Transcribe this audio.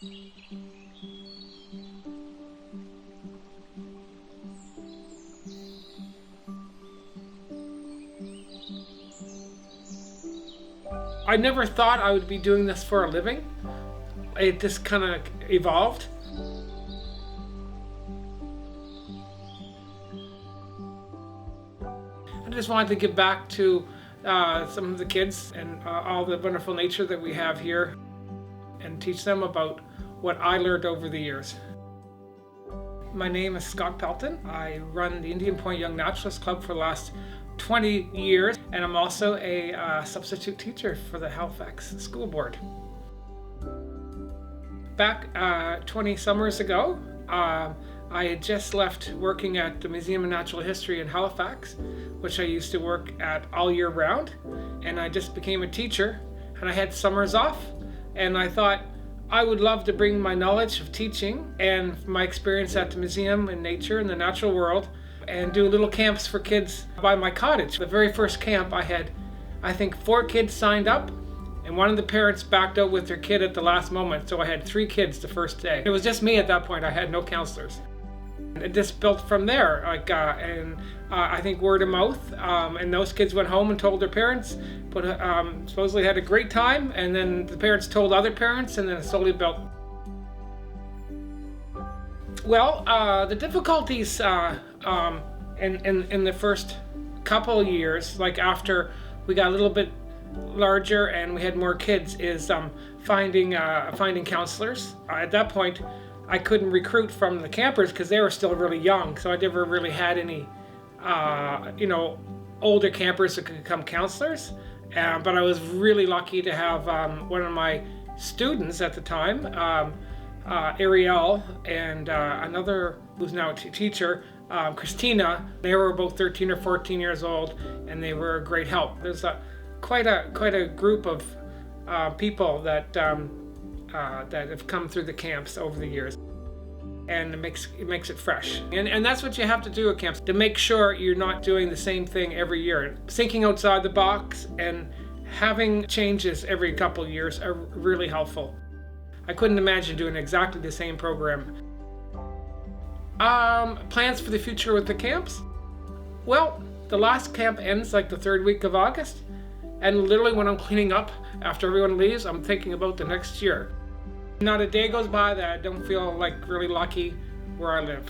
I never thought I would be doing this for a living. It just kind of evolved. I just wanted to give back to some of the kids and all the wonderful nature that we have here, and teach them about what I learned over the years. My name is Scott Pelton. I run the Indian Point Young Naturalist Club for the last 20 years, and I'm also a substitute teacher for the Halifax School Board. Back 20 summers ago, I had just left working at the Museum of Natural History in Halifax, which I used to work at all year round, and I just became a teacher, and I had summers off, and I thought I would love to bring my knowledge of teaching and my experience at the museum and nature and the natural world and do little camps for kids by my cottage. The very first camp I had, I think 4 kids signed up, and one of the parents backed out with their kid at the last moment, so I had 3 kids the first day. It was just me at that point. I had no counselors. It just built from there, I think word of mouth, and those kids went home and told their parents, but supposedly had a great time, and then the parents told other parents, and then it slowly built. Well, the difficulties in the first couple years, like after we got a little bit larger and we had more kids, is finding counselors. At that point, I couldn't recruit from the campers because they were still really young, so I never really had any, older campers that could become counselors. But I was really lucky to have one of my students at the time, Ariel, and another who's now a teacher, Christina. They were both 13 or 14 years old, and they were a great help. There's quite a group of people that have come through the camps over the years, and it makes it fresh. And that's what you have to do at camps, to make sure you're not doing the same thing every year. Thinking outside the box and having changes every couple of years are really helpful. I couldn't imagine doing exactly the same program. Plans for the future with the camps? Well, the last camp ends like the 3rd week of August, and literally when I'm cleaning up after everyone leaves, I'm thinking about the next year. Not a day goes by that I don't feel like really lucky where I live.